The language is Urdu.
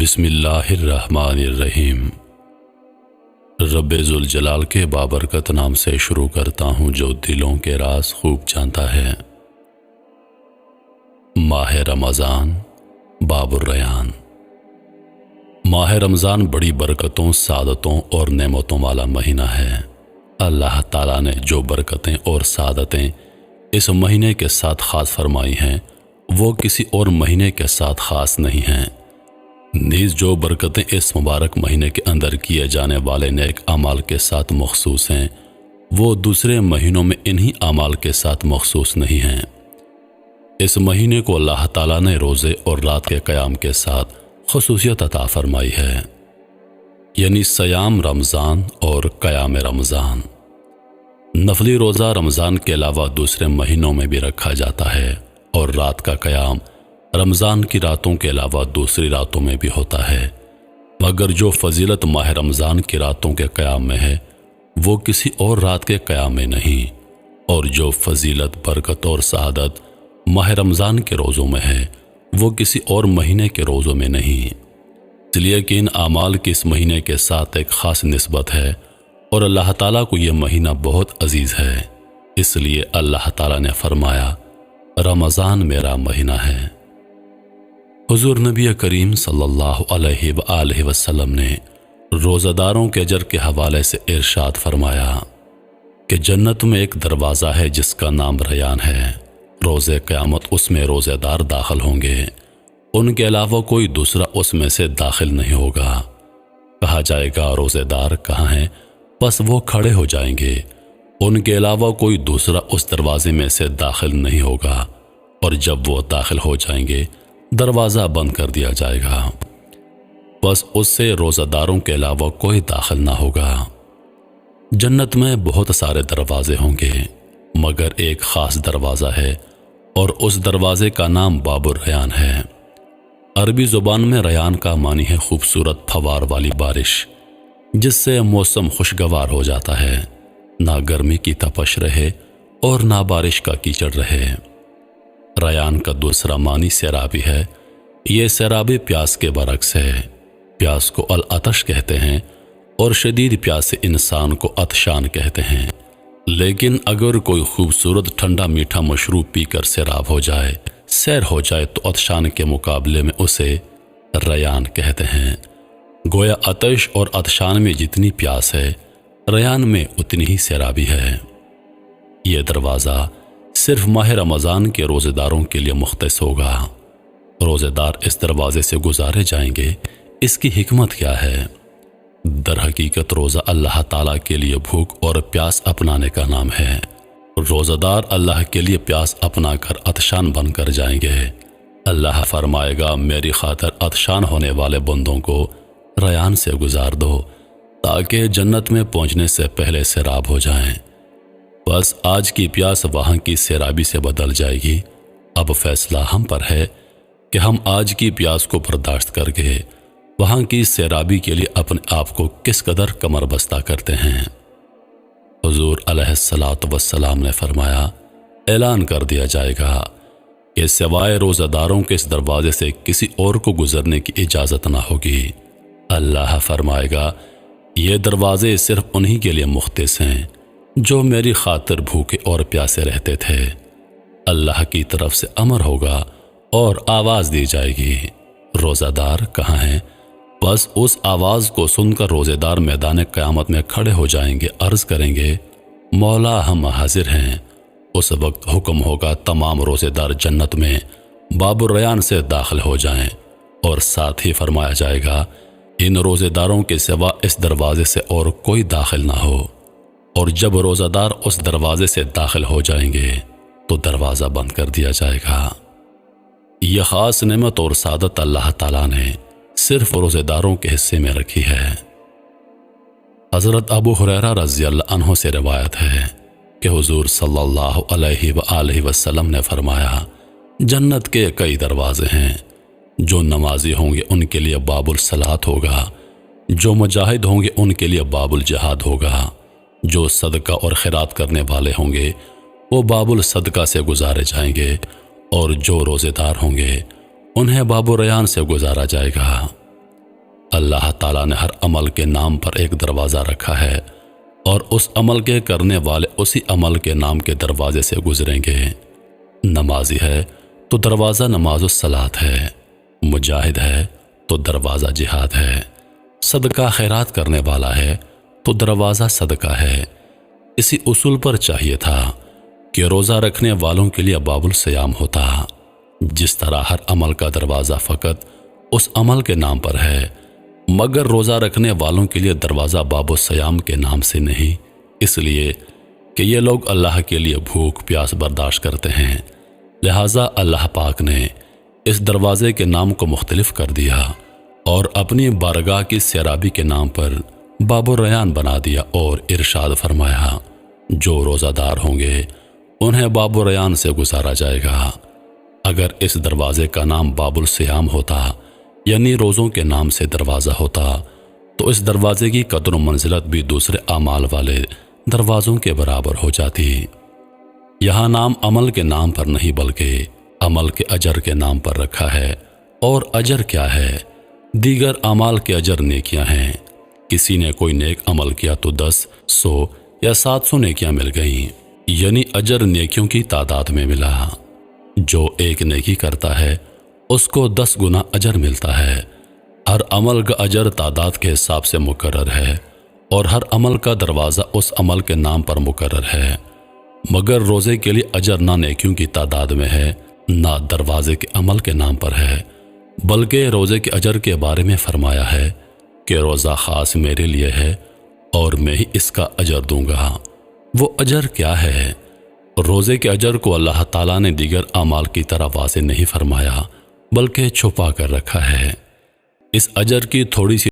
بسم اللہ الرحمن الرحیم۔ رب ذوالجلال کے بابرکت نام سے شروع کرتا ہوں جو دلوں کے راز خوب جانتا ہے۔ ماہ رمضان، باب الریان۔ ماہ رمضان بڑی برکتوں، سعادتوں اور نعمتوں والا مہینہ ہے۔ اللہ تعالیٰ نے جو برکتیں اور سعادتیں اس مہینے کے ساتھ خاص فرمائی ہیں وہ کسی اور مہینے کے ساتھ خاص نہیں ہیں۔ نیز جو برکتیں اس مبارک مہینے کے اندر کیے جانے والے نیک اعمال کے ساتھ مخصوص ہیں وہ دوسرے مہینوں میں انہی اعمال کے ساتھ مخصوص نہیں ہیں۔ اس مہینے کو اللہ تعالیٰ نے روزے اور رات کے قیام کے ساتھ خصوصیت عطا فرمائی ہے، یعنی صیام رمضان اور قیام رمضان۔ نفلی روزہ رمضان کے علاوہ دوسرے مہینوں میں بھی رکھا جاتا ہے اور رات کا قیام رمضان کی راتوں کے علاوہ دوسری راتوں میں بھی ہوتا ہے، مگر جو فضیلت ماہ رمضان کی راتوں کے قیام میں ہے وہ کسی اور رات کے قیام میں نہیں، اور جو فضیلت، برکت اور سعادت ماہ رمضان کے روزوں میں ہے وہ کسی اور مہینے کے روزوں میں نہیں۔ اس لیے کہ ان اعمال کی اس مہینے کے ساتھ ایک خاص نسبت ہے اور اللہ تعالیٰ کو یہ مہینہ بہت عزیز ہے، اس لیے اللہ تعالیٰ نے فرمایا رمضان میرا مہینہ ہے۔ حضور نبی کریم صلی اللہ علیہ وآلہ وسلم نے روزہ داروں کے اجر کے حوالے سے ارشاد فرمایا کہ جنت میں ایک دروازہ ہے جس کا نام ریان ہے، روز قیامت اس میں روزے دار داخل ہوں گے، ان کے علاوہ کوئی دوسرا اس میں سے داخل نہیں ہوگا۔ کہا جائے گا روزے دار کہاں ہیں؟ بس وہ کھڑے ہو جائیں گے، ان کے علاوہ کوئی دوسرا اس دروازے میں سے داخل نہیں ہوگا، اور جب وہ داخل ہو جائیں گے دروازہ بند کر دیا جائے گا، بس اس سے روزہ داروں کے علاوہ کوئی داخل نہ ہوگا۔ جنت میں بہت سارے دروازے ہوں گے مگر ایک خاص دروازہ ہے اور اس دروازے کا نام باب الریان ہے۔ عربی زبان میں ریان کا معنی ہے خوبصورت پھوار والی بارش، جس سے موسم خوشگوار ہو جاتا ہے، نہ گرمی کی تپش رہے اور نہ بارش کا کیچڑ رہے۔ ریان کا دوسرا معنی سیرابی ہے، یہ سیرابی پیاس کے برعکس ہے۔ پیاس کو العطش کہتے ہیں اور شدید پیاس سے انسان کو عطشان کہتے ہیں، لیکن اگر کوئی خوبصورت ٹھنڈا میٹھا مشروب پی کر سیراب ہو جائے، سیر ہو جائے تو عطشان کے مقابلے میں اسے ریان کہتے ہیں۔ گویا عطش اور عطشان میں جتنی پیاس ہے ریان میں اتنی ہی سیرابی ہے۔ یہ دروازہ صرف ماہ رمضان کے روزے داروں کے لیے مختص ہوگا۔ روزے دار اس دروازے سے گزارے جائیں گے، اس کی حکمت کیا ہے؟ در حقیقت روزہ اللہ تعالیٰ کے لیے بھوک اور پیاس اپنانے کا نام ہے۔ روزہ دار اللہ کے لیے پیاس اپنا کر عطشان بن کر جائیں گے۔ اللہ فرمائے گا میری خاطر عطشان ہونے والے بندوں کو ریان سے گزار دو تاکہ جنت میں پہنچنے سے پہلے سیراب ہو جائیں۔ بس آج کی پیاس وہاں کی سیرابی سے بدل جائے گی۔ اب فیصلہ ہم پر ہے کہ ہم آج کی پیاس کو برداشت کر کے وہاں کی سیرابی کے لیے اپنے آپ کو کس قدر کمر بستہ کرتے ہیں۔ حضور علیہ الصلاۃ والسلام نے فرمایا اعلان کر دیا جائے گا کہ سوائے روزہ داروں کے اس دروازے سے کسی اور کو گزرنے کی اجازت نہ ہوگی۔ اللہ فرمائے گا یہ دروازے صرف انہی کے لیے مختص ہیں جو میری خاطر بھوکے اور پیاسے رہتے تھے۔ اللہ کی طرف سے امر ہوگا اور آواز دی جائے گی روزہ دار کہاں ہیں؟ بس اس آواز کو سن کر روزے دار میدان قیامت میں کھڑے ہو جائیں گے، عرض کریں گے مولا ہم حاضر ہیں۔ اس وقت حکم ہوگا تمام روزے دار جنت میں باب الریان سے داخل ہو جائیں، اور ساتھ ہی فرمایا جائے گا ان روزے داروں کے سوا اس دروازے سے اور کوئی داخل نہ ہو، اور جب روزہ دار اس دروازے سے داخل ہو جائیں گے تو دروازہ بند کر دیا جائے گا۔ یہ خاص نعمت اور سعادت اللہ تعالیٰ نے صرف روزے داروں کے حصے میں رکھی ہے۔ حضرت ابو ہریرہ رضی اللہ عنہ سے روایت ہے کہ حضور صلی اللہ علیہ وآلہ وسلم نے فرمایا جنت کے کئی دروازے ہیں، جو نمازی ہوں گے ان کے لیے باب الصلاۃ ہوگا، جو مجاہد ہوں گے ان کے لیے باب الجہاد ہوگا، جو صدقہ اور خیرات کرنے والے ہوں گے وہ باب الصدقہ سے گزارے جائیں گے، اور جو روزے دار ہوں گے انہیں باب الریان سے گزارا جائے گا۔ اللہ تعالیٰ نے ہر عمل کے نام پر ایک دروازہ رکھا ہے اور اس عمل کے کرنے والے اسی عمل کے نام کے دروازے سے گزریں گے۔ نمازی ہے تو دروازہ نماز الصلاۃ ہے، مجاہد ہے تو دروازہ جہاد ہے، صدقہ خیرات کرنے والا ہے تو دروازہ صدقہ ہے۔ اسی اصول پر چاہیے تھا کہ روزہ رکھنے والوں کے لیے باب الصیام ہوتا۔ جس طرح ہر عمل کا دروازہ فقط اس عمل کے نام پر ہے، مگر روزہ رکھنے والوں کے لیے دروازہ باب الصیام کے نام سے نہیں، اس لیے کہ یہ لوگ اللہ کے لیے بھوک پیاس برداشت کرتے ہیں، لہٰذا اللہ پاک نے اس دروازے کے نام کو مختلف کر دیا اور اپنی بارگاہ کی سیرابی کے نام پر باب الریان بنا دیا اور ارشاد فرمایا، جو روزہ دار ہوں گے انہیں باب الریان سے گزارا جائے گا۔ اگر اس دروازے کا نام باب الصیام ہوتا، یعنی روزوں کے نام سے دروازہ ہوتا، تو اس دروازے کی قدر و منزلت بھی دوسرے اعمال والے دروازوں کے برابر ہو جاتی۔ یہاں نام عمل کے نام پر نہیں بلکہ عمل کے اجر کے نام پر رکھا ہے، اور اجر کیا ہے؟ دیگر اعمال کے اجر نیکیاں ہیں۔ کسی نے کوئی نیک عمل کیا تو 10، 100 یا 700 نیکیاں مل گئیں، یعنی اجر نیکیوں کی تعداد میں ملا۔ جو ایک نیکی کرتا ہے اس کو 10 گنا اجر ملتا ہے۔ ہر عمل کا اجر تعداد کے حساب سے مقرر ہے اور ہر عمل کا دروازہ اس عمل کے نام پر مقرر ہے، مگر روزے کے لیے اجر نہ نیکیوں کی تعداد میں ہے نہ دروازے کے عمل کے نام پر ہے، بلکہ روزے کے اجر کے بارے میں فرمایا ہے کہ روزہ خاص میرے لیے ہے اور میں ہی اس کا اجر دوں گا۔ وہ اجر کیا ہے؟ روزے کے اجر کو اللہ تعالیٰ نے دیگر اعمال کی طرح واضح نہیں فرمایا بلکہ چھپا کر رکھا ہے۔ اس اجر کی تھوڑی سی